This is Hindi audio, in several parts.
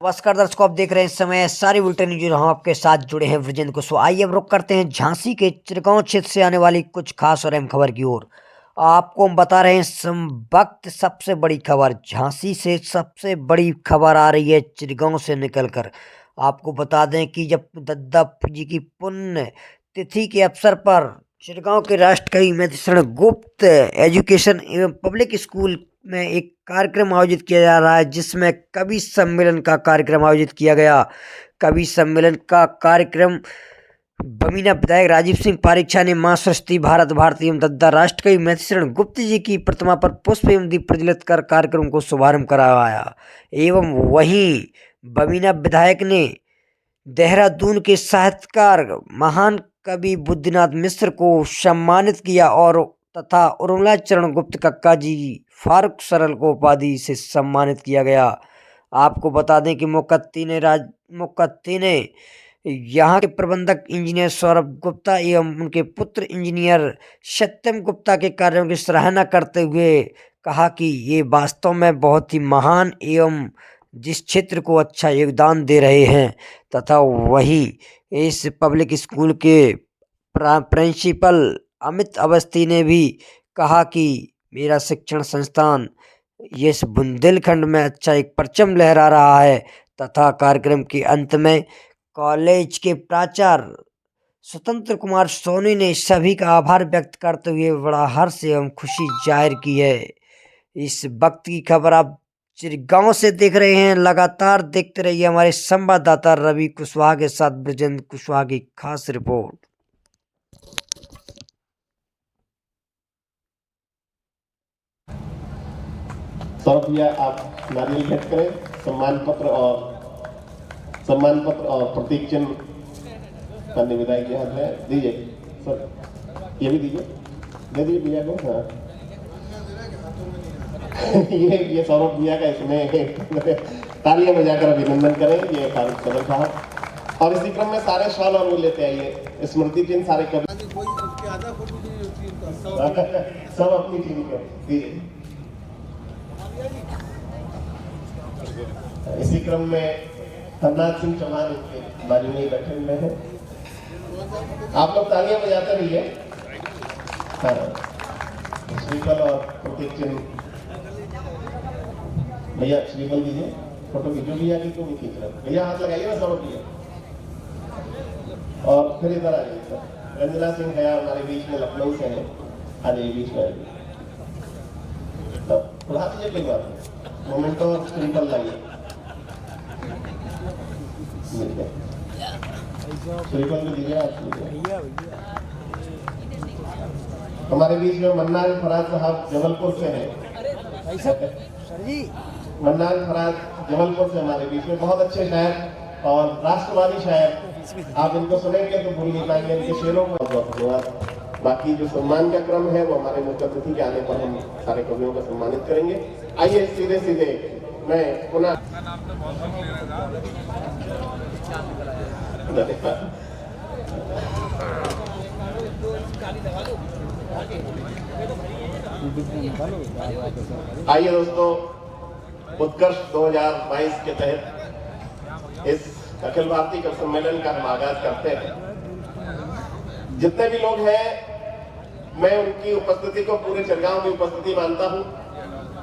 नमस्कार दर्शकों, आप देख रहे हैं इस समय सारी बुलेटिन न्यूज। हम आपके साथ जुड़े हैं वृजेंद्र कुशवाहा। आइए अब रुक करते हैं झांसी के चिरगांव क्षेत्र से आने वाली कुछ खास और अहम खबर की ओर। आपको हम बता रहे हैं इस वक्त सबसे बड़ी खबर झांसी से सबसे बड़ी खबर आ रही है चिरगांव से निकलकर। आपको बता दें कि जब दद्दा जी की पुण्य तिथि के अवसर पर चिरगांव के राष्ट्रकवि मधुसूदन गुप्त एजुकेशन एवं पब्लिक स्कूल में एक कार्यक्रम आयोजित किया जा रहा है, जिसमें कवि सम्मेलन का कार्यक्रम आयोजित किया गया। कवि सम्मेलन का कार्यक्रम बमीना विधायक राजीव सिंह पारीक्षा ने मां सरस्वती भारत भारती एवं दद्दा राष्ट्रकवि मधुसूदन गुप्त जी की प्रतिमा पर पुष्प एवं दीप प्रज्वलित कर कार्यक्रम को शुभारंभ कराया। एवं वहीं बमीना विधायक ने देहरादून के साहित्यकार महान कवि बुद्धिनाथ मिश्र को सम्मानित किया और तथा उर्मिला चरण गुप्त कक्का जी फारूक सरल को उपाधि से सम्मानित किया गया। आपको बता दें कि मुक्ति ने यहाँ के प्रबंधक इंजीनियर सौरभ गुप्ता एवं उनके पुत्र इंजीनियर सत्यम गुप्ता के कार्यों की सराहना करते हुए कहा कि ये वास्तव में बहुत ही महान एवं जिस क्षेत्र को अच्छा योगदान दे रहे हैं। तथा वही इस पब्लिक स्कूल के प्रिंसिपल अमित अवस्थी ने भी कहा कि मेरा शिक्षण संस्थान इस बुंदेलखंड में अच्छा एक परचम लहरा रहा है। तथा कार्यक्रम के अंत में कॉलेज के प्राचार्य स्वतंत्र कुमार सोनी ने सभी का आभार व्यक्त करते हुए बड़ा हर्ष एवं खुशी जाहिर की है। इस वक्त की खबर आप चिरगांव से देख रहे हैं। लगातार देखते रहिए हमारे संवाददाता रवि कुशवाहा के साथ बृजेंद्र कुशवाहा की खास रिपोर्ट। सौरभ भैया, आप नारियल भेंट करें। सम्मान पत्र और प्रतीक चिन्ह माननीय विधायक के हाथ में दीजिए। सर, ये भी दीजिए, दे दीजिए भैया को। हाँ ये सौरभ भैया का, इसमें तालियां बजाकर अभिनंदन करें ये फारूक सरल साहब। और इसी क्रम में सारे शॉल और वो लेते आइए, स्मृति चिन्ह सारे कभी सब अपनी टीम को दीजिए। इसी क्रम में हरनाथ सिंह चौहान उनके बाजू में बैठे हुए हैं। आप लोग तालियां बजाते रहिए। हाँ, श्रीफल और प्रतीक चिन्ह भैया, श्रीफल दीजिए। फोटो खींचो भैया की, तुम खींच रहे हो भैया, हाथ लगाइए ना सब भैया। और फिर इधर आ जाइए सर। रंजना सिंह है हमारे बीच में, लखनऊ से है। आ जाइए बीच में, आइए तब उड़ा दीजिए, कोई बात नहीं। मोमेंटो और श्रीफल लाइए, श्रीफल भी दीजिए आप। हमारे बीच में मन्नान फराज साहब जबलपुर से हैं। मन्नान फराज जबलपुर से हमारे बीच में, बहुत अच्छे शायर और राष्ट्रवादी शायर। आप इनको सुनेंगे तो भूल नहीं पाएंगे इनके शेरों को। बहुत धन्यवाद। बाकी जो सम्मान का क्रम है वो हमारे मुख्य अतिथि के आने पर हम सारे कवियों को सम्मानित करेंगे। आइए सीधे सीधे मैं पुनः आइए दोस्तों, उत्कर्ष 2022 के तहत इस अखिल भारतीय कवि सम्मेलन का हम आगाज करते हैं। जितने भी लोग हैं, मैं उनकी उपस्थिति को पूरे चिरगांव की उपस्थिति मानता हूं,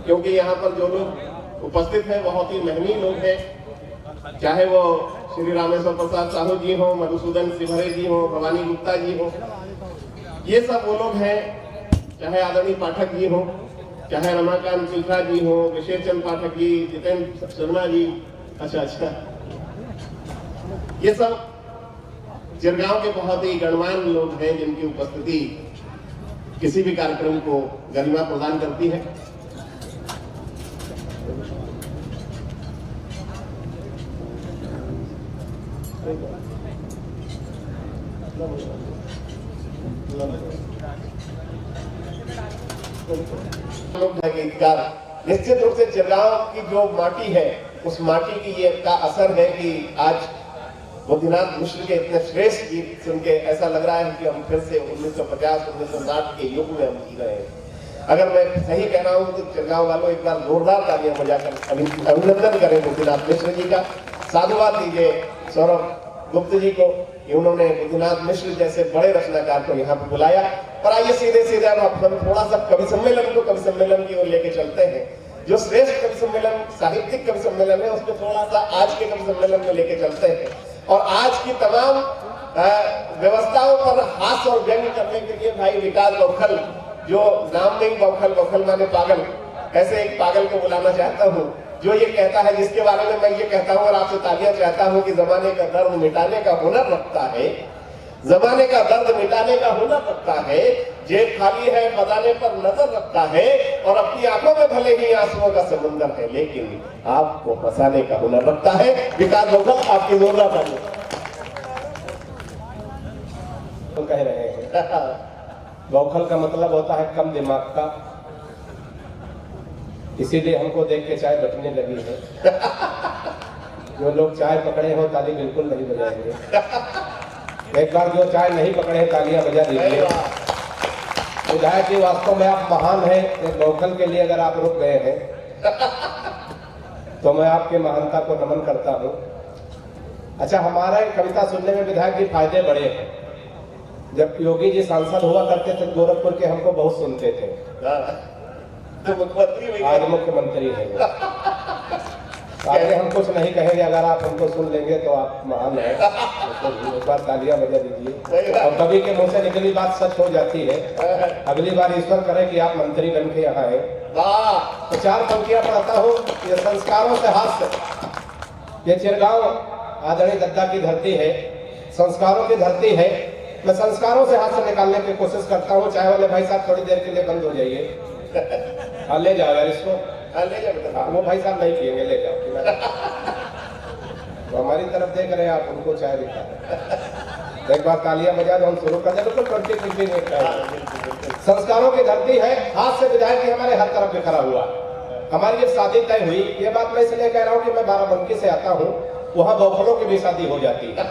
क्योंकि यहाँ पर जो लोग उपस्थित हैं बहुत ही मेहनती लोग हैं। चाहे वो श्री रामेश्वर प्रसाद साहू जी हो, मधुसूदन सिभरे जी हो, भवानी गुप्ता जी हो, ये सब वो लोग हैं। चाहे आदरणीय पाठक जी हो, चाहे रमाकांत सिन्हा जी हो, विशेष चंद पाठक जी, जितेंद्र शर्मा जी, अच्छा ये सब चिरगांव के बहुत ही गणमान्य लोग हैं, जिनकी उपस्थिति किसी भी कार्यक्रम को गरिमा प्रदान करती है। निश्चित रूप से चिरगांव की जो माटी है, उस माटी की ये का असर है कि आज बुद्धिनाथ मिश्र के इतने श्रेष्ठ गीत सुन के ऐसा लग रहा है कि हम फिर से 1950-1960 के युग में हम जी रहे हैं। अगर मैं सही कह रहा हूँ तो चिरगांव वालों एक बार जोरदार तालियां बजाकर अभिनंदन करें बुद्धिनाथ मिश्र जी का। साधुवाद दीजिए सौरभ गुप्त जी को कि उन्होंने बुद्धनाथ मिश्र जैसे बड़े रचनाकार को यहाँ पे बुलाया। और आइए सीधे सीधे हम थोड़ा सा कवि सम्मेलन की ओर लेके चलते हैं। जो श्रेष्ठ कवि सम्मेलन, साहित्यिक कवि सम्मेलन है, उसको थोड़ा सा आज के कवि सम्मेलन में लेके चलते हैं। और आज की तमाम व्यवस्थाओं पर हास्य और व्यंग करने के लिए भाई विकास बौखल, जो नाम नहीं बौखल माने पागल, ऐसे एक पागल को बुलाना चाहता हूँ जो ये कहता है, जिसके बारे में मैं ये कहता हूँ और आपसे तालियां चाहता हूँ कि जमाने का दर्द मिटाने का हुनर रखता है, जमाने का दर्द मिटाने का हुनर रखता है, जेब खाली है खजाने पर नजर रखता है, और अपनी आंखों में भले ही आंसुओं का समुंदर है, लेकिन आपको हंसाने का हुनर रखता है। विकास बौखल, आपकी जोरदार तालियां। तो कह रहे हैं बौखल का मतलब होता है कम दिमाग का, इसीलिए हमको देख के चाय बटने लगी है। जो लोग चाय पकड़े हो ताली बिल्कुल नहीं बजाएंगे। एक बार जो चाय नहीं पकड़े तालियां बजा दीजिए। विधायक जी, वास्तव में आप महान हैं। एक बौखल के लिए अगर आप रुक गए हैं तो मैं आपके महानता को नमन करता हूँ। अच्छा, हमारा कविता सुनने में विधायक जी फायदे बड़े हैं। जब योगी जी सांसद हुआ करते थे गोरखपुर के, हमको बहुत सुनते थे। आज मुख्यमंत्री है। आगे हम कुछ नहीं कहेंगे, अगर आप हमको सुन लेंगे तो आप महान हैं। तो एक बार तालियां बजा दीजिए। और कभी के मुंह से निकली बात सच हो जाती है। अगली बार ईश्वर करे कि आप मंत्री बन के यहाँ आए। तो चार पंक्तियां पढ़ता हूँ। ये संस्कारों से हास्य, ये चिरगांव आदरणीय दद्दा की धरती है, संस्कारों की धरती है। मैं संस्कारों से हास्य निकालने की कोशिश करता हूँ। चाय वाले भाई साहब थोड़ी देर के लिए बंद हो जाइए। ले जाओ यार इसको, ले जाओ। वो भाई साहब नहीं पिएंगे, ले जाओ। तो हमारी तरफ देख रहे हैं आप, उनको चाय दिखा। एक बार तालियां बजा दो, हम शुरू कर दे। बिल्कुल 20 मिनट। संस्कारों की धरती है। हाथ से विधायक जी हमारे हर तरफ बिखरा हुआ। हमारी जब शादी तय हुई, ये बात मैं इसलिए कह रहा हूँ कि मैं बाराबंकी से आता हूँ, वहां बौखलों की भी शादी हो जाती है।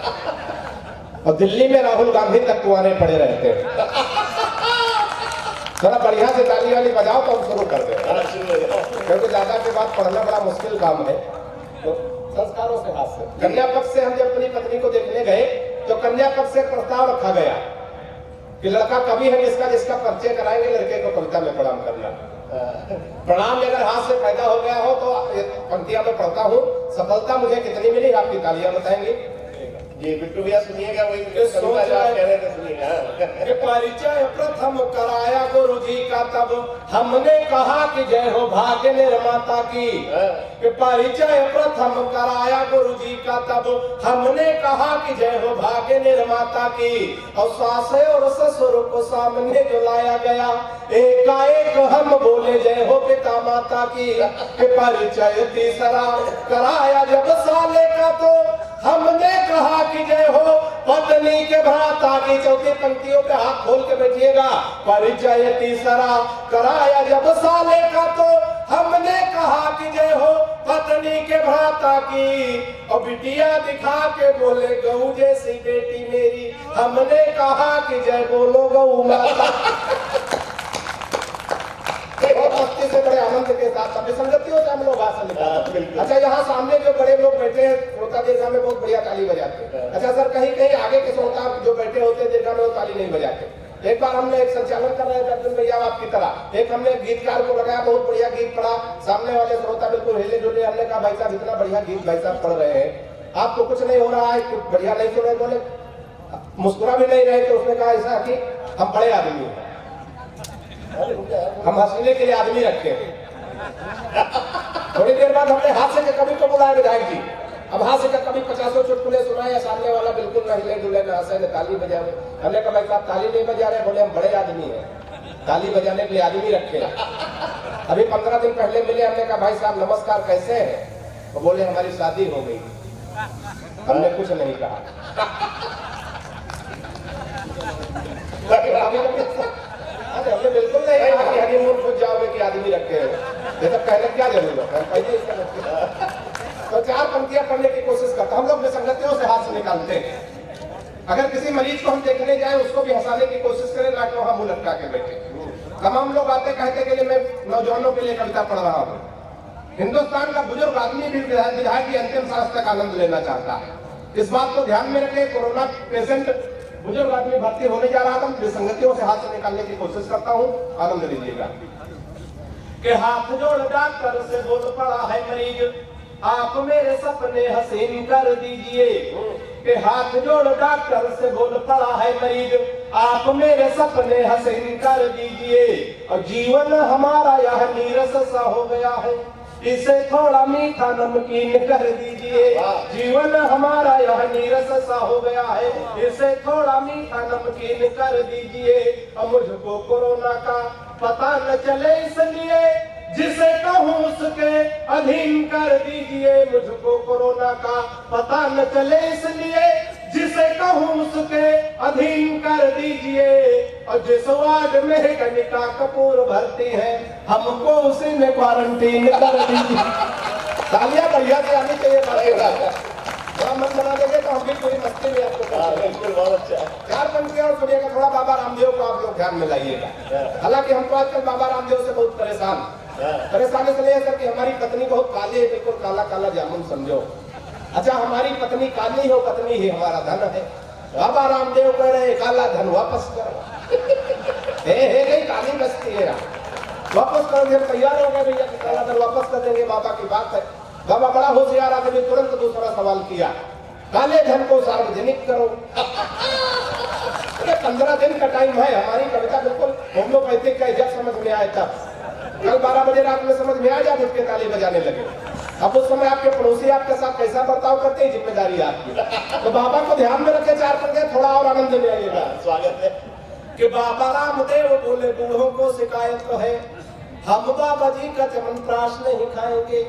और दिल्ली में राहुल गांधी तक कुआरे पड़े रहते हैं। थोड़ा बढ़िया से ताली वाली बजाओ तो हम शुरू कर दें, क्योंकि दादा के बाद पढ़ना बड़ा मुश्किल काम है। तो संस्कारों से हाथ से। कन्या पक्ष से हम जब अपनी पत्नी को देखने गए तो कन्या पक्ष से प्रस्ताव रखा गया कि लड़का कवि है जिसका परिचय कराएंगे, लड़के को कविता में प्रणाम करना। प्रणाम अगर हाथ से पैदा हो गया हो तो पंक्तियां में पढ़ता हूँ। सफलता मुझे कितनी मिली, आपकी तालियां बताएंगे। जी बिट्टू भैया सुनिएगा, वही कविता जो आप कह रहे थे सुनिएगा। परिचय प्रथम कराया गुरु जी का, तब हमने कहा कि जय हो भाग्य निर्माता की। परिचय प्रथम कराया गुरु जी का, तब हमने कहा कि जय हो भाग्य निर्माता की। और सास और ससुर को सामने जो लाया गया, एकाएक हम बोले जय हो पिता माता की। परिचय तीसरा कराया जब साले का, तो हमने कहा कि जय हो पत्नी के भ्राता की। चौथी पंक्तियों पे हाथ खोल के बैठिएगा। परिचय तीसरा कराया जब साले का, तो हमने कहा कि जय हो पत्नी के भ्राता की। और बिटिया दिखा के बोले गऊ जैसी बेटी मेरी, हमने कहा कि जय बोलो गऊ माता। मस्ती से बड़े आनंद के साथ सभी संगतियों से हम लोग भाषण निकालते हैं। अच्छा, यहाँ सामने जो बड़े लोग बैठे हैं श्रोता दीर्घा में बहुत बढ़िया ताली बजाते हैं। अच्छा सर, कहीं कहीं आगे के श्रोता जो बैठे होते हैं दीर्घा में वो ताली नहीं बजाते। एक बार हमने एक संचालन कर रहे थे अर्जुन भैया आपकी तरह, एक हमने गीतकार को लगाया, बहुत बढ़िया गीत पढ़ा। सामने वाले श्रोता बिल्कुल हिले जुले। हमने कहा भाई साहब इतना बढ़िया गीत भाई साहब पढ़ रहे हैं, आपको कुछ नहीं हो रहा है, कुछ बढ़िया नहीं सुन रहे। बोले मुस्कुरा भी नहीं रहे। तो उसने कहा ऐसा कि हम बड़े आदमी हैं, हम हंसने के लिए आदमी रखते हैं। थोड़ी देर बाद हमने हास्य के कवि को बुलाया विधायक जी। अब हास्य का कवि 50 चुटकुले सुनाए, सामने वाला बिल्कुल न हिले डुले न हंसे न ताली बजावे। हमने कहा भाई साहब ताली नहीं बजा रहे। बोले हम बड़े आदमी हैं, ताली बजाने के लिए आदमी रखे। अभी 15 दिन पहले मिले। हमने कहा भाई साहब नमस्कार, कैसे हैं? तो बोले हमारी शादी हो गई। हमने कुछ नहीं कहा। हमने बिल्कुल नहीं कहा कि हनीमून खुद जाओगे कि आदमी रखे हो। ये सब कहने क्या जरूरत है, पहले इसका। तो चार पंक्तियां पढ़ने की कोशिश करता। हम लोग विसंगतियों से हाथ से निकालते हैं। अगर किसी मरीज को हम देखने जाए, उसको भी हंसाने की कोशिश करें, ना कि वहां मुंह लटका के बैठे। तमाम लोग आते कहते कि मैं नौजवानों के लिए कविता पढ़ रहा हूँ। हिंदुस्तान का बुजुर्ग आदमी भी विधायक की अंतिम सांस तक आनंद लेना चाहता है। इस बात को ध्यान में रखें। कोरोना पेशेंट बुजुर्ग आदमी भर्ती होने जा रहा था, विसंगतियों से हाथ से निकालने की कोशिश करता हूँ, आनंद लीजिएगा। के हाथ जोड़ डॉक्टर से बोल पड़ा है मरीज, आप मेरे सपने हसीन कर दीजिए। के हाथ जोड़ डॉक्टर से बोल पड़ा है मरीज, आप मेरे सपने हसीन कर दीजिए। और जीवन हमारा यह नीरस सा हो गया है, इसे थोड़ा मीठा नमकीन कर दीजिए। जीवन हमारा यह नीरस सा हो गया है, इसे थोड़ा मीठा नमकीन कर दीजिए। और मुझको कोरोना का पता न चले इसलिए जिसे कहूँ उसके अधीन कर दीजिए। मुझको कोरोना का पता न चले इसलिए जिसे कहूँ उसके अधीन कर दीजिए। और जिस वार्ड में कनिका कपूर भर्ती है, हमको उसी में क्वारंटीन कर दीजिए। तालियां बढ़िया से आनी चाहिए। बड़ा मन बना देंगे तो हम भी पूरी मस्ती में आपको बिल्कुल बहुत अच्छा। चार पंक्तियां और सुनिएगा। थोड़ा बाबा रामदेव को आप लोग ध्यान में लाइएगा। हालांकि हम तो आजकल बाबा रामदेव से बहुत परेशान इसलिए सर कि हमारी पत्नी बहुत काली है, बिल्कुल काला काला जामुन समझो। अच्छा, हमारी पत्नी काली हो, पत्नी ही हमारा धन है। बाबा रामदेव कह रहे काला धन वापस करो। नहीं काली बस्ती है, वापस कर दे। तैयार हो गए भैया कि काला धन वापस कर देंगे, बाबा की बात है। बाबा बड़ा होशियार आदमी, तुरंत दूसरा सवाल किया, काले धन को सार्वजनिक करो। 15 दिन का टाइम है, हमारी कविता बिल्कुल होम्योपैथिक का जब समझ में आया था। कल 12 बजे रात में समझ में आ जाए, उसके ताली बजाने लगे। अब उस समय आपके पड़ोसी आपके साथ कैसा बर्ताव करते हैं, जिम्मेदारी आपकी। तो बाबा को ध्यान में रखे, चार पंक्ति थोड़ा और आनंद में आइएगा। स्वागत है। कि बाबा रामदेव बोले बूढ़ों को शिकायत तो है, हम बाबा जी का च्यवनप्राश नहीं खाएंगे।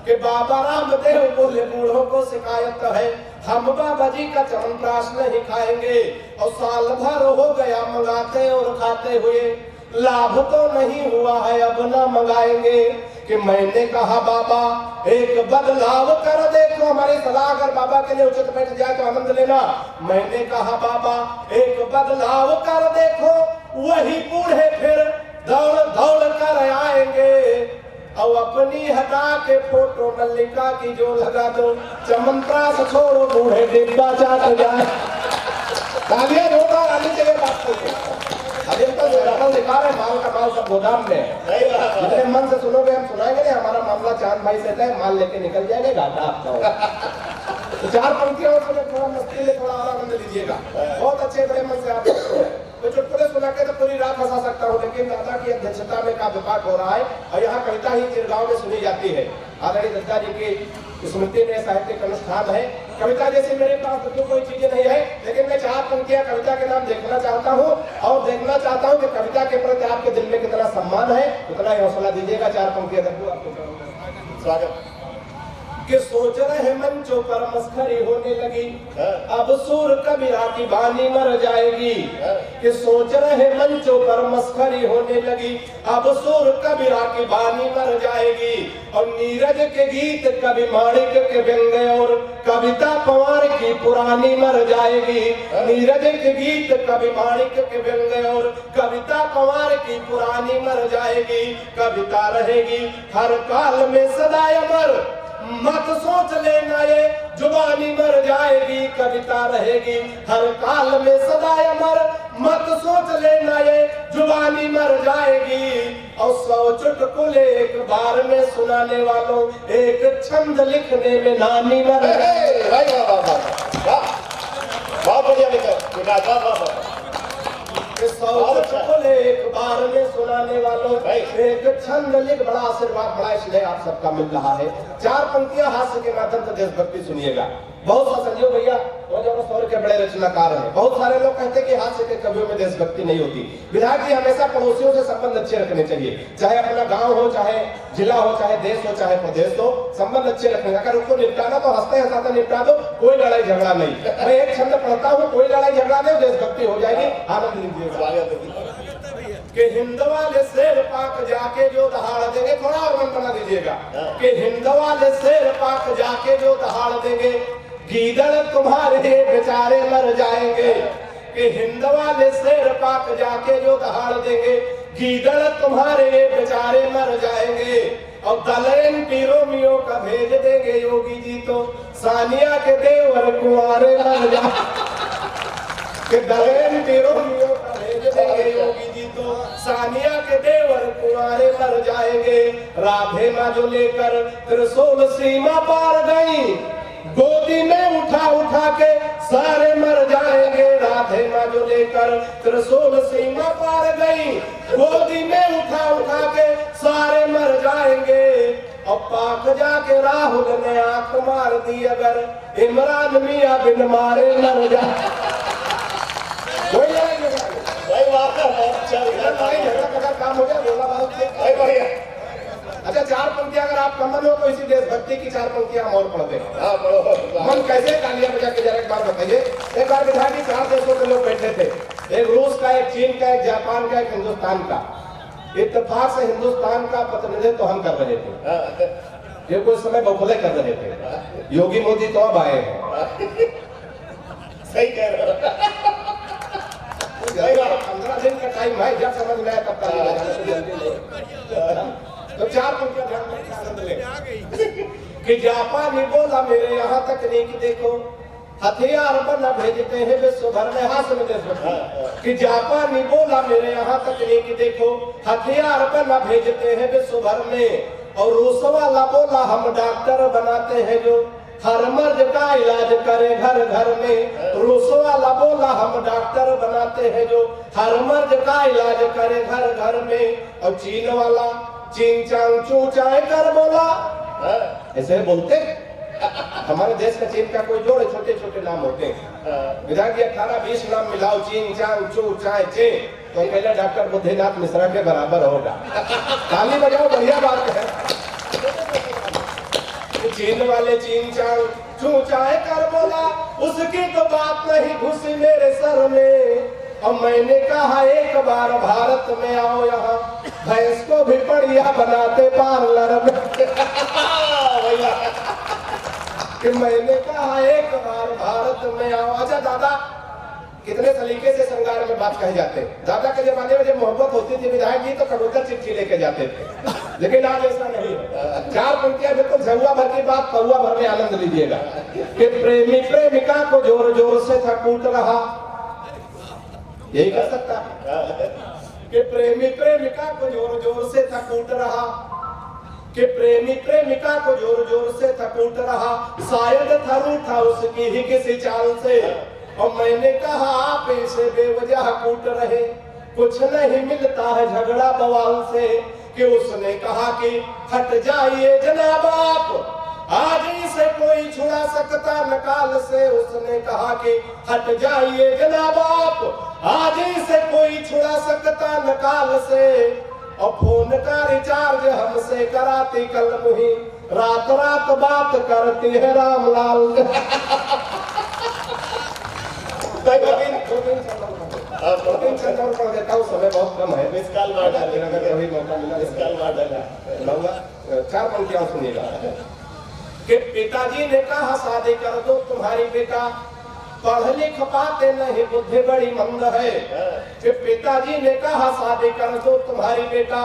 कि बाबा रामदेव बोले बूढ़ों को शिकायत तो है, हम बाबा जी का च्यवनप्राश नहीं खाएंगे। और साल भर हो गया मंगाते और खाते हुए, लाभ तो नहीं हुआ है, अब ना मंगाएंगे। कि मैंने कहा बाबा एक बदलाव कर देखो, हमारी सलाह अगर बाबा के लिए उचित बैठ जाए तो आनंद लेना। मैंने कहा बाबा एक बदलाव कर देखो, वही बूढ़े फिर दौड़ दौड़ कर आएंगे। और अपनी हटा के फोटो मल्लिका की जो लगा दो, च्यवनप्राश छोड़ो बूढ़े डिब्बा चाट जाए। तालियां जोरदार आनी चाहिए बात को। अभी तो रकम दिखा रहे, माल का माल सब गोदाम में है। जितने मन से सुनोगे हम सुनाएंगे नहीं, हमारा मामला चांद भाई से है, माल लेके निकल जाएंगे, घाटा आपका होगा। तो चार पंक्तियों और सुने, थोड़ा मस्ती में थोड़ा और आनंद लीजिएगा। बहुत अच्छे बड़े मन से आप तो चुटकुले सुना के तो पूरी रात हंसा सकता हूँ, लेकिन दादा की अध्यक्षता में काव्य पाठ हो रहा है और यहाँ कविता ही चिरगांव में सुनी जाती है। आदरणीय दत्ता जी की स्मृति में साहित्यिक अनुष्ठान है। कविता जैसी मेरे पास तो कोई चीजें नहीं है, लेकिन मैं चार पंक्तियां कविता के नाम देखना चाहता हूँ और देखना चाहता हूँ कि कविता के प्रति आपके दिल में कितना सम्मान है, उतना ही हौसला दीजिएगा। चार पंक्तियां आपको स्वागत। कि सोच रहे मंचों पर मस्खरी होने लगी, अब सूर कबीरा की बानी मर जाएगी। कि सोच रहे मंचों पर मस्खरी होने लगी, अब सूर कबीरा की बानी मर जाएगी। और नीरज के गीत कवि माणिक के व्यंग्य और कविता पवार की पुरानी मर जाएगी। नीरज के गीत कवि माणिक के व्यंग्य और कविता पवार की पुरानी मर जाएगी। कविता रहेगी हर काल में सदा अमर, मत सोच लेना ये जुबानी मर जाएगी। कविता रहेगी हर काल में सदा अमर, मत सोच लेना ये जुबानी मर जाएगी। और 100 चुटकुले एक बार में सुनाने वालों, एक छंद लिखने में नानी मर जाएगी। बहुत बढ़िया लिखा। 100 चुटकुले एक बार में सुनाने वालों, एक छंद लिख। बड़ा आशीर्वाद, बड़ा स्नेह आप सबका मिल रहा है। चार पंक्तियां हास्य के माध्यम से देशभक्ति सुनिएगा। बहुत सा संजो भैया और के बड़े रचनाकार हैं। बहुत सारे लोग कहते हैं कि हास्य के कवियों में देशभक्ति नहीं होती। विधायक जी हमेशा पड़ोसियों से संबंध अच्छे रखने चाहिए, चाहे अपना गांव हो, चाहे जिला हो, चाहे देश हो, चाहे प्रदेश हो, संबंध अच्छे रखने। अगर उसको निपटाना तो हंसते हंसाते निपटा दो, कोई लड़ाई झगड़ा नहीं। मैं एक छंद पढ़ता हूँ, कोई लड़ाई झगड़ा नहीं, देशभक्ति हो जाएगी। आनंद लीजिए। कि हिंद वाले शेर पाक जाके जो दहाड़ देंगे, थोड़ा और मन बना दीजिएगा। कि हिंद वाले शेर पाक जाके जो दहाड़ देंगे, गीदड़ तुम्हारे बेचारे मर जाएंगे। कि हिंद वाले शेर पाक जाके जो दहाड़ देंगे, गीदड़ तुम्हारे बेचारे मर जाएंगे। और दलेन रोमियो का भेज देंगे योगी जी तो सानिया के देवर कुंवारे लग जा कि दलेन रोमियो का भेज देंगे योगी जी तो सानिया के देवर कुंवारे मर जाएंगे। राधे माँ जो लेकर त्रिशूल सीमा पार गई गोदी में उठा उठा के सारे मर जाएंगे। राधे माँ जो लेकर त्रिशूल सीमा पार गई गोदी में उठा उठा के सारे मर जाएंगे। और पाक जाके राहुल ने आंख मार दी अगर इमरान मियां बिन मारे मर जा काम हो गया बोला भाई। अच्छा 4 पंक्तियां अगर आप कमन हो तो इसी देशभक्ति की 4 पंक्तियां हम और पढ़ दें। मन कैसे तालियां बजा के जरा एक बार बताइए। एक बार बिठा के 4 देशों के लोग बैठे थे, एक रूस का, एक चीन का, एक जापान का, एक हिंदुस्तान का। इत्तेफाक से हिंदुस्तान का प्रतिनिधित्व तो हम कर रहे थे, ये कुछ समय बौखले कर रहे थे। योगी मोदी तो अब आए हैं। सही कह रहे हो। 15 दिन का टाइम है, जब समझ में आए तब ताली बजाना। तो 4 पंक्तियां ध्यान में आनंद ले कि जापानी बोला मेरे यहाँ तकनीक देखो हथियार बना भेजते हैं विश्व भर में। हाथ में देशभक्ति कि जापानी बोला मेरे यहाँ तकनीक देखो हथियार बना भेजते हैं विश्व भर में। और रूस वाला बोला हम डॉक्टर बनाते हैं जो हर मर्ज का इलाज करे घर घर में। रूस वाला बोला हम डॉक्टर बनाते हैं जो हर मर्ज का इलाज करे घर घर में। और चीन वाला चीन चांग चू चाय कर बोला, ऐसे बोलते हमारे देश का चीन का कोई जोड़े छोटे छोटे नाम होते हैं। विधायक 18-20 नाम मिलाओ चीन चांग चू चाय चे तो पहले डॉक्टर बुद्धिनाथ मिश्रा के बराबर होगा। ताली बजाओ, बढ़िया बात है। चीन वाले चीन चांग चू चाय कर बोला उसकी तो बात नहीं घुसी मेरे सर में। और मैंने कहा एक बार भारत में आओ यहाँ भैंस को भी बढ़िया बनाते पार्लर में। कि मैंने कहा एक बार भारत में आओ। अच्छा दादा कितने सलीके से श्रृंगार में बात कहे जाते हैं। दादा के जमाने में जब मोहब्बत होती थी विधायक जी तो कबूतर चिट्ठी लेके जाते थे, लेकिन आज ऐसा नहीं है। 4 पंक्तियां बिल्कुल झुआ भर की बात पौआ भर में आनंद लीजिएगा। कि प्रेमी प्रेमिका को जोर जोर से था कूट रहा, यही कर सकता कि प्रेमी प्रेमिका को जोर जोर से था कूट रहा। कि प्रेमी प्रेमिका को जोर जोर से था कूट रहा शायद था रूठा उसकी ही किसी चाल से। और मैंने कहा आप इसे बेवजह कूट रहे कुछ नहीं मिलता है झगड़ा बवाल से। कि उसने कहा कि हट जाइए जनाब आप आज इसे कोई छुड़ा सकता नकाल से। उसने कहा कि हट जाइए जनाब आप आज इसे कोई छुड़ा सकता नकाल से। और फोन का रिचार्ज हमसे कराती कल मुही रात रात बात करती है रामलाल। दो तीन चंदौर पढ़ देता हूँ, समय बहुत कम है। मिसकाल मार डालेगा, अगर कभी मौका मिला मिसकाल मार डालेगा। 4 पंक्तियां सुनिएगा। कि पिताजी ने कहा शादी कर दो तुम्हारी बेटा पढ़ लिख पाते नहीं बुद्धि बड़ी मंद है। कि पिताजी ने कहा शादी कर दो तुम्हारी बेटा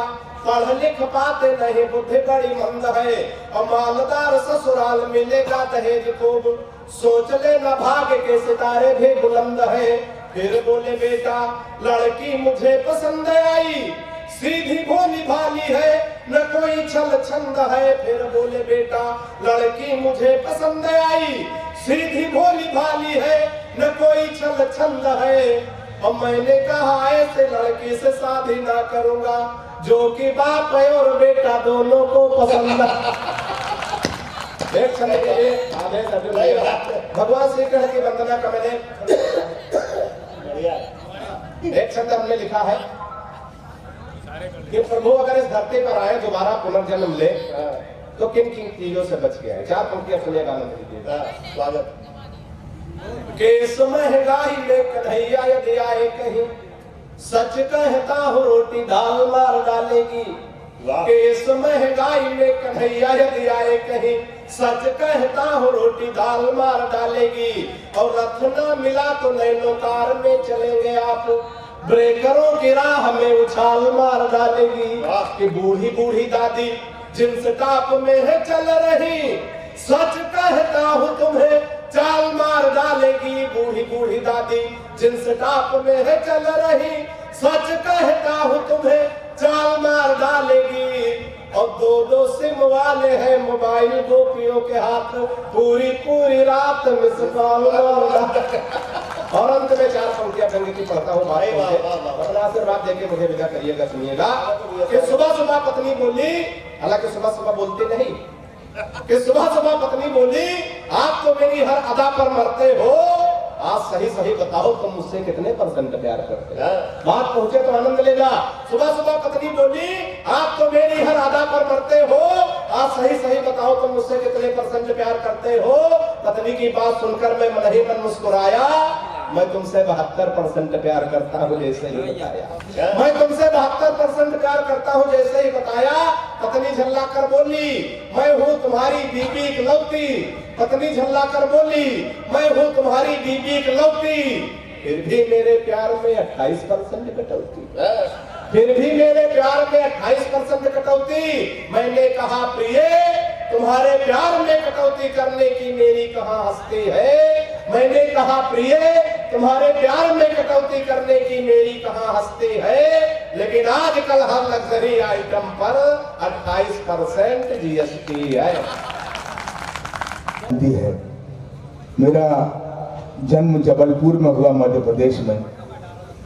पढ़ लिख पाते नहीं बुद्धि बड़ी मंद है। और मालदार ससुराल मिलेगा दहेज खूब सोच लेना भाग्य के सितारे भी बुलंद है। फिर बोले बेटा लड़की मुझे पसंद आई सीधी भोली भाली है न कोई छल छंद है। फिर बोले बेटा लड़की मुझे पसंद आई सीधी भोली भाली है न कोई छल छंद है। और मैंने कहा ऐसे लड़की से शादी ना करूंगा जो कि बाप और बेटा दोनों को पसंद है। एक समय के लिए आदेश भगवान श्री कृष्ण की वंदना का मैंने एक शब्द हमने लिखा है कि प्रभु अगर इस धरती पर आए दोबारा पुनर्जन्म ले तो किन किन चीजों से बच गया है। 4 पंक्तियां सुनिएगा, आनंद लीजिएगा। स्वागत। केस महंगाई में कन्हैया यदि आए कहीं सच कहता हूँ रोटी दाल मार डालेगी। केस महंगाई में कन्हैया यदि आए कहीं सच कहता हूँ रोटी दाल मार डालेगी। और रथ ना मिला तो नैनो कार में चलेंगे आप ब्रेकरों की राह में उछाल मार डालेगी। कि बूढ़ी बूढ़ी दादी जिन्स टॉप में है चल रही, सच कहता हूँ तुम्हें चाल मार डालेगी बूढ़ी बूढ़ी दादी। जिन्स टॉप में है चल रही, सच कहता हूँ तुम्हें चाल मार डालेगी। और दो दो सिम वाले हैं मोबाइल गोपियों के हाथ, पूरी पूरी रात मिस कॉल। और अंत में 4 पंक्तियां गंगे की पढ़ता हूँ। अपना आशीर्वाद देके मुझे विदा करिएगा। सुनिएगा कि सुबह सुबह पत्नी बोली, हालांकि सुबह सुबह बोलती नहीं, कि सुबह सुबह पत्नी बोली आप तो मेरी हर अदा पर मरते हो, आज सही सही बताओ तुम मुझसे कितने % प्यार करते हो। बात पहुंचे तो आनंद लेगा। सुबह सुबह पत्नी बोली आप तो मेरी हर अदा पर मरते हो, आज सही सही बताओ तुम मुझसे कितने % प्यार करते हो। पत्नी की बात सुनकर मैं मन ही मन मुस्कुराया, मैं तुमसे 72% प्यार करता हूँ जैसे ही बताया। मैं तुमसे 72% प्यार करता हूँ जैसे ही बताया। पत्नी झल्ला कर बोली मैं हूँ तुम्हारी बीबी इकलौती। पत्नी झल्ला कर बोली मैं हूँ तुम्हारी बीबी इकलौती। फिर भी मेरे प्यार में 28% कटौती, फिर भी मेरे प्यार में 28% कटौती। मैंने कहा प्रिय तुम्हारे प्यार में कटौती करने की मेरी कहाँ हस्ती है। मैंने कहा प्रिय तुम्हारे प्यार में कटौती करने की मेरी कहाँ हस्ती है। लेकिन आजकल हर लग्जरी आइटम पर 28% GST है। मेरा जन्म जबलपुर में हुआ, मध्य प्रदेश में।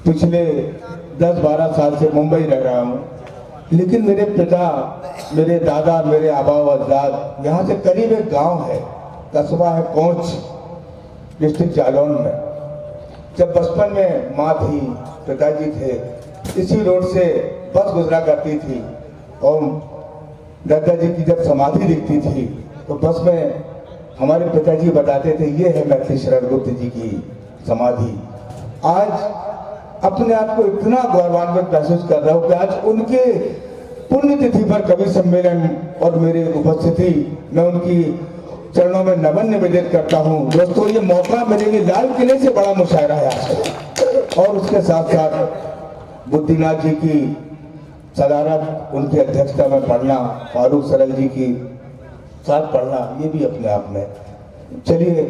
पिछले 10-12 साल से मुंबई रह रहा हूँ, लेकिन मेरे पिता, मेरे दादा, मेरे आबा अजदाद यहाँ से करीब एक गांव है, कस्बा है कोंच, डिस्ट्रिक्ट जालौन में। जब बचपन में माँ थी, पिताजी थे, इसी रोड से बस गुजरा करती थी और दादाजी की जब समाधि दिखती थी तो बस में हमारे पिताजी बताते थे ये है मैथिली शरण गुप्त जी की समाधि। आज अपने आप को इतना गौरवान्वित महसूस कर रहा हूँ कि आज उनके पुण्यतिथि पर कवि सम्मेलन और मेरी उपस्थिति, मैं उनकी चरणों में नमन निवेदित करता हूँ। दोस्तों ये मौका मेरे लिए लाल किले से बड़ा मुशायरा है आज, और उसके साथ साथ बुद्धिनाथ जी की सदारत, उनकी अध्यक्षता में पढ़ना, फारूक सरल जी की साथ पढ़ना, ये भी अपने आप में। चलिए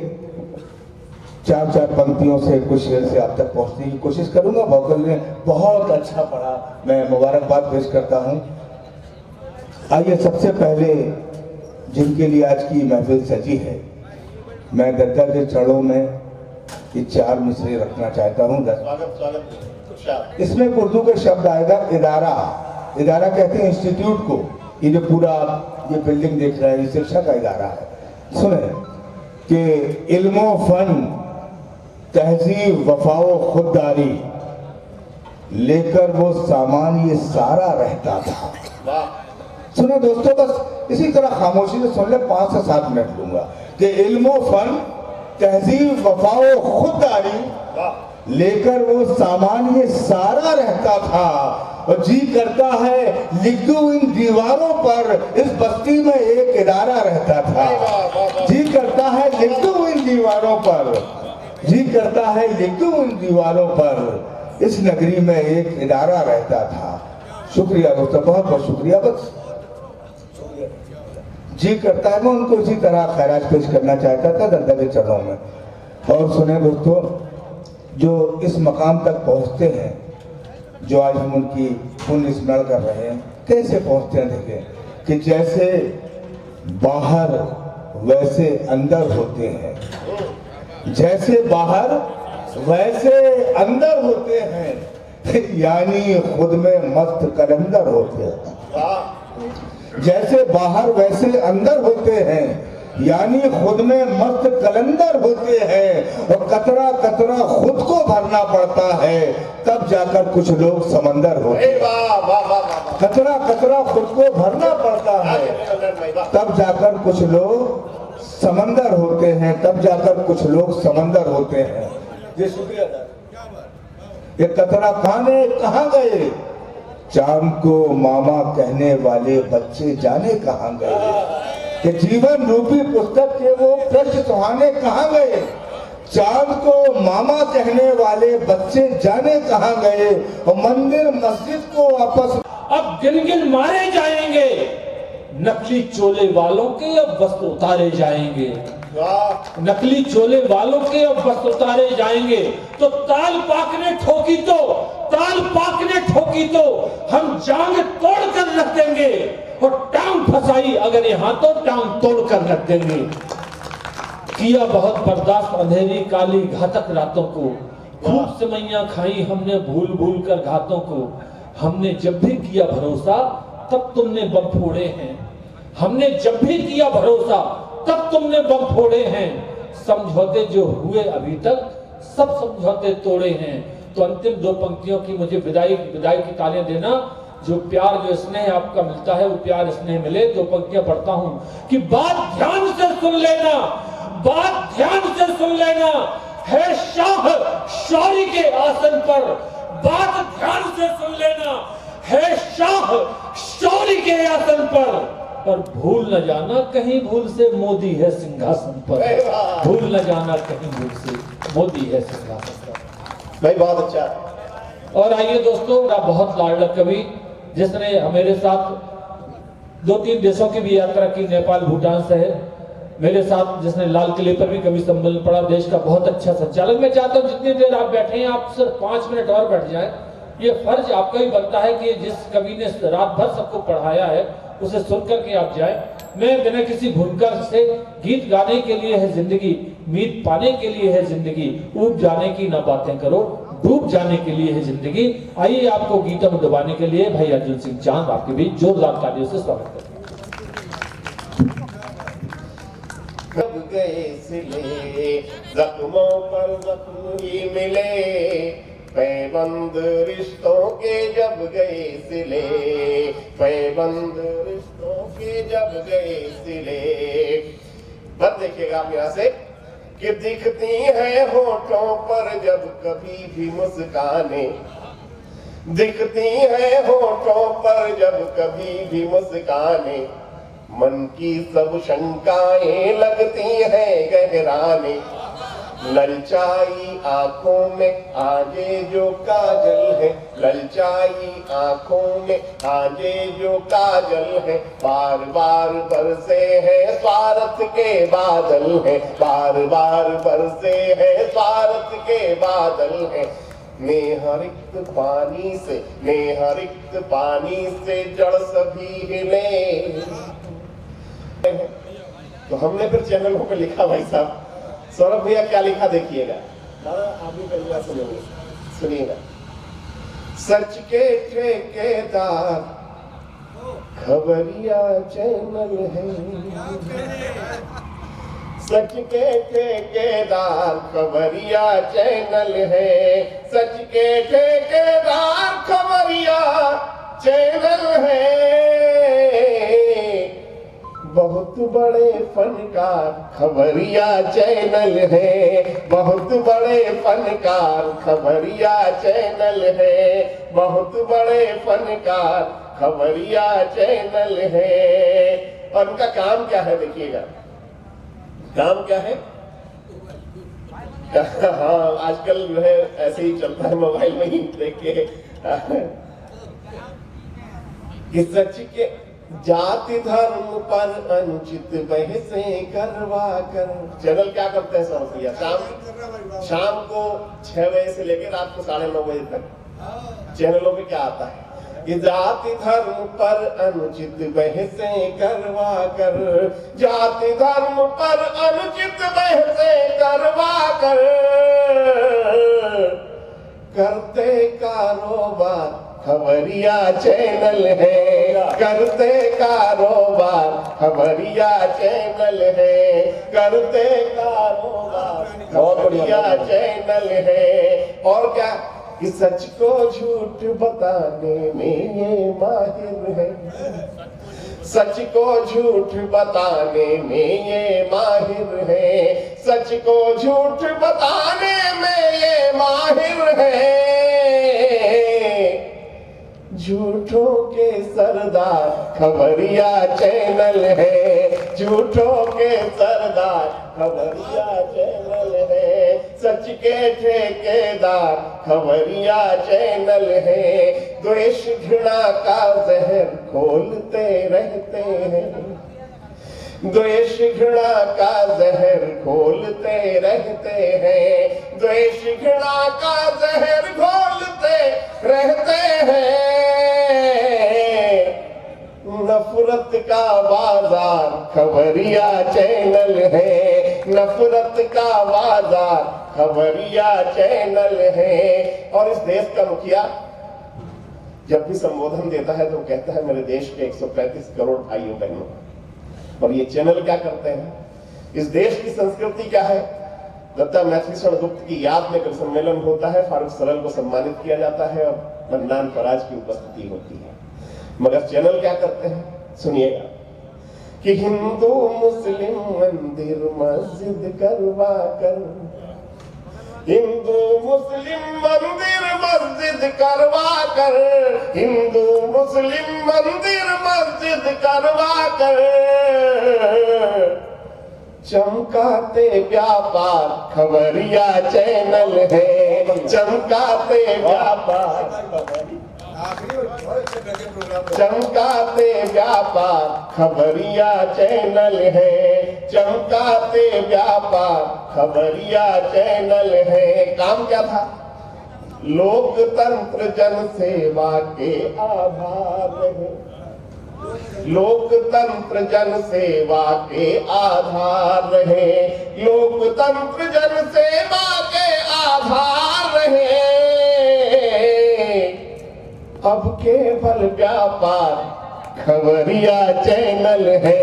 4 पंक्तियों से कुछ शेर से आप तक पहुंचने की कोशिश करूंगा। वोकल ने बहुत अच्छा पढ़ा, मैं मुबारकबाद पेश करता हूं। आइए सबसे पहले जिनके लिए आज की महफिल सजी है, मैं दद्दा के चरणों में ये 4 मिसरे रखना चाहता हूँ। इसमें उर्दू का शब्द आएगा इदारा। इदारा कहते हैं इंस्टीट्यूट को। ये जो पूरा ये बिल्डिंग देख रहे हैं ये शिक्षा का इदारा है। सुने कि इल्मो फन तहजीब वफाओ खुददारी लेकर वो सामान ये सारा रहता था। सुनो दोस्तों, बस इसी तरह खामोशी से सुन ले, 5 से 7 मिनट लूंगा। कि इल्मो फन तहजीब वफाओ खुददारी लेकर वो सामान ये सारा रहता था। और जी करता है लिख दूं इन दीवारों पर, इस बस्ती में एक इदारा रहता था। जी करता है लिख दूं इन दीवारों पर, जी करता है लिख दूं इन दीवारों पर, इस नगरी में एक इदारा रहता था। शुक्रिया दोस्तों, बहुत बहुत शुक्रिया। बस जी करता है, मैं उनको इसी तरह खैरात पेश करना चाहता था दद्दा के चरणों में। और सुने दोस्तों, जो इस मकाम तक पहुंचते हैं, जो आज हम उनकी पुण्य स्मरण कर रहे हैं, कैसे पहुंचते हैं देखें कि जैसे बाहर वैसे अंदर होते हैं, जैसे बाहर वैसे अंदर होते हैं, यानी खुद में मस्त कलंदर होते हैं। जैसे बाहर वैसे अंदर होते हैं, यानी खुद में मस्त कलंदर होते हैं। और कतरा कतरा खुद को भरना पड़ता है, तब जाकर कुछ लोग समंदर होते हैं। कतरा कतरा खुद को भरना पड़ता है, तब जाकर कुछ लोग समंदर होते हैं, तब जाकर कुछ लोग समंदर होते हैं। ये शुक्रिया। ये कतरा खाने कहाँ गए, चांद को मामा कहने वाले बच्चे जाने कहाँ गए। कि जीवन रूपी पुस्तक के वो पृष्ठ सुहाने कहाँ गए, चांद को मामा कहने वाले बच्चे जाने कहाँ गए। और मंदिर मस्जिद को वापस अब गिन गिन मारे जाएंगे, नकली चोले वालों के अब वस्त्र उतारे जाएंगे। वाह नकली चोले वालों के अब वस्त्र उतारे जाएंगे। तो ताल पाक ने ठोकी तो, ताल पाक ने ठोकी तो हम जांग तोड़ कर रख देंगे, और टांग फंसाई अगर यहां तो टांग तोड़ कर रख देंगे। किया बहुत बर्दाश्त अंधेरी काली घातक रातों को, खूब सेवैयां खाई हमने भूल भूल कर घातों को। हमने जब भी किया भरोसा तब तुमने बम फोड़े हैं, हमने जब भी किया भरोसा तब तुमने बम फोड़े हैं। समझौते जो हुए अभी तक सब समझौते तोड़े हैं। तो अंतिम दो पंक्तियों की मुझे विदाई की तालियां देना। जो प्यार जो स्नेह आपका मिलता है वो प्यार स्नेह मिले। दो पंक्तियां पढ़ता हूं कि बात ध्यान से सुन लेना, बात ध्यान से सुन लेना, है शाह शौरी के आसन पर। बात ध्यान से सुन लेना, है शाह शौरी के आसन पर भूल न जाना कहीं भूल से मोदी है सिंहासन पर। भूल न जाना कहीं भूल से मोदी है सिंहासन पर। भाई बहुत अच्छा। और आइए दोस्तों, मेरा बहुत लाडला कवि जिसने मेरे साथ 2-3 देशों की भी यात्रा की, नेपाल भूटान से मेरे साथ, जिसने लाल किले पर भी कवि सम्मेलन पढ़ा, देश का बहुत अच्छा संचालक। मैं चाहता हूं जितनी देर आप बैठे हैं आप सिर्फ 5 मिनट और बैठ जाएं। ये फर्ज आपका ही बनता है कि जिस कवि ने रात भर सबको पढ़ाया है उसे सुनकर के आप जाएं। मैं बिना किसी भूनकर से, गीत गाने के लिए है जिंदगी, मीत पाने के लिए है जिंदगी, ऊब जाने की ना बातें करो, डूब जाने के लिए है जिंदगी। आइए आपको गीतों में डुबाने के लिए भाई अर्जुन सिंह चांद आपके बीच जोरदार तालियों से स्वागत करते हैं। जब गए सिले जख्मों पर जख्म ही मिले, पैबंद रिश्तों के जब गए सिले, पैबंद रिश्तों के जब गए सिले। बस देखिएगा आप यहाँ से कि दिखती है होठों पर जब कभी भी मुस्काने, दिखती है होठों पर जब कभी भी मुस्काने, मन की सब शंकाएं लगती हैं गहराने। ललचाई आंखों में आजे जो काजल है, ललचाई आंखों में आजे जो काजल है, बार बार बरसे हैं स्वार्थ के बादल है, बार बार बरसे हैं स्वार्थ के बादल है। नेहरिक्त पानी से, नेहरिक्त पानी से जड़ सभी हिले। तो हमने फिर चैनलों पे लिखा भाई साहब, सौरभ भैया क्या लिखा देखिएगा, आप भी पहली बार सुनेंगे, सुनिएगा। सच के ठेकेदार खबरिया चैनल है, सच के ठेकेदार खबरिया चैनल है, सच के ठेकेदार खबरिया चैनल है। बहुत बड़े फनकार खबरिया चैनल है, बहुत बड़े फनकार खबरिया चैनल है, बहुत बड़े फनकार खबरिया चैनल है। और उनका काम क्या है देखिएगा, काम क्या है? हाँ, आजकल जो है ऐसे ही चलता है, मोबाइल में ही देख के कि सच के जाति धर्म पर अनुचित बहसें करवा कर। चैनल क्या करते हैं समझिए, शाम को 6 बजे से लेकर रात को 9:30 बजे तक चैनलों पे क्या आता है कि जाति धर्म पर अनुचित बहसें करवा कर, जाति धर्म पर अनुचित बहसें करवा कर, करते कारोबार खबरिया चैनल है, करते कारोबार खबरिया चैनल है, करते कारोबार खबरिया चैनल है। और क्या कि सच को झूठ बताने में ये माहिर है, सच को झूठ बताने में ये माहिर है, सच को झूठ बताने में ये माहिर है। झूठों के सरदार खबरिया चैनल है, झूठों के सरदार खबरिया चैनल है, सच के ठेकेदार खबरिया चैनल है। द्वेष घृणा का जहर घोलते रहते हैं, द्वेष घृणा का जहर घोलते रहते हैं, द्वेष घृणा का जहर घोलते रहते हैं। नफरत का बाजार खबरिया चैनल है, नफरत का बाजार खबरिया चैनल है। और इस देश का मुखिया जब भी संबोधन देता है तो कहता है मेरे देश के 135 करोड़ भाइयों बहनों। और ये चैनल क्या करते हैं, इस देश की संस्कृति क्या है। दत्ता मैथिलीशरण गुप्त की याद में कभी सम्मेलन होता है, फारूक सरल को सम्मानित किया जाता है और मन्नान फराज की उपस्थिति होती है। मगर चैनल क्या करते हैं, सुनिएगा कि हिंदू मुस्लिम मंदिर मस्जिद करवा कर, हिंदू मुस्लिम मंदिर मस्जिद करवा कर, हिंदू मुस्लिम मंदिर मस्जिद करवा कर, चमकाते व्यापार खबरिया चैनल है, चमकाते व्यापार, चमकाते व्यापार खबरिया चैनल है, चमकाते व्यापार खबरिया चैनल है। काम क्या था, लोकतंत्र जन सेवा के आधार है, लोकतंत्र जन सेवा के आधार रहे, लोकतंत्र जन सेवा के आधार रहे। अब केवल व्यापार खबरिया चैनल है,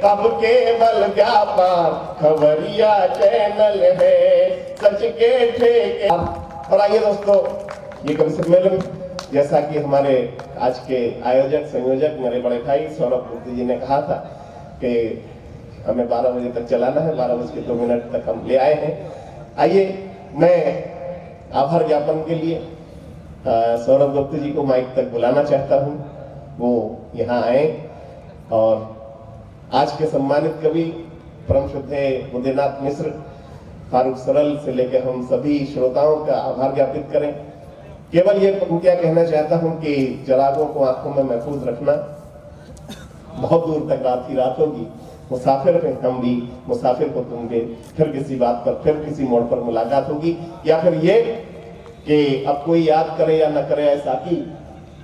अब केवल व्यापार खबरिया चैनल है, सच के ठेके। और आइए दोस्तों, ये कवि सम्मेलन जैसा कि हमारे आज के आयोजक संयोजक मेरे बड़े भाई सौरभ गुप्ता जी ने कहा था कि हमें 12 बजे तक चलाना है, 12:02 तक हम ले आए हैं। आइए मैं आभार ज्ञापन के लिए सौरभ गुप्ता जी को माइक तक बुलाना चाहता हूं, वो यहाँ आए और आज के सम्मानित कवि परम श्रद्धेय उदयनाथ मिश्र, फारूक सरल से लेकर हम सभी श्रोताओं का आभार ज्ञापित करें। केवल ये क्या कहना चाहता हूं कि चिरागों को आंखों में महफूज रखना। बहुत दूर तक रात ही रात होगी, मुसाफिर पे हम भी, मुसाफिर को तुम भी, फिर किसी बात पर, फिर किसी मोड़ पर मुलाकात होगी। या फिर ये कि अब कोई याद करे या न करे ऐसा कि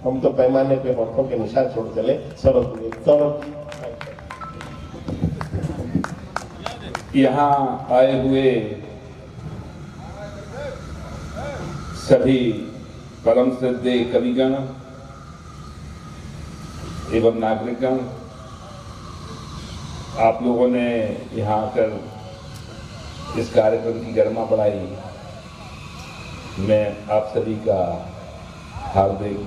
हम तो पैमाने पे होठों के निशान छोड़ चले। सौरभ यहाँ आए हुए सभी परम श्रद्धेय कविगण एवं नागरिकगण, आप लोगों ने यहाँ आकर इस कार्यक्रम की गरिमा बढ़ाई, मैं आप सभी का हार्दिक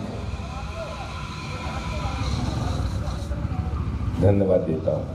धन्यवाद देता हूँ।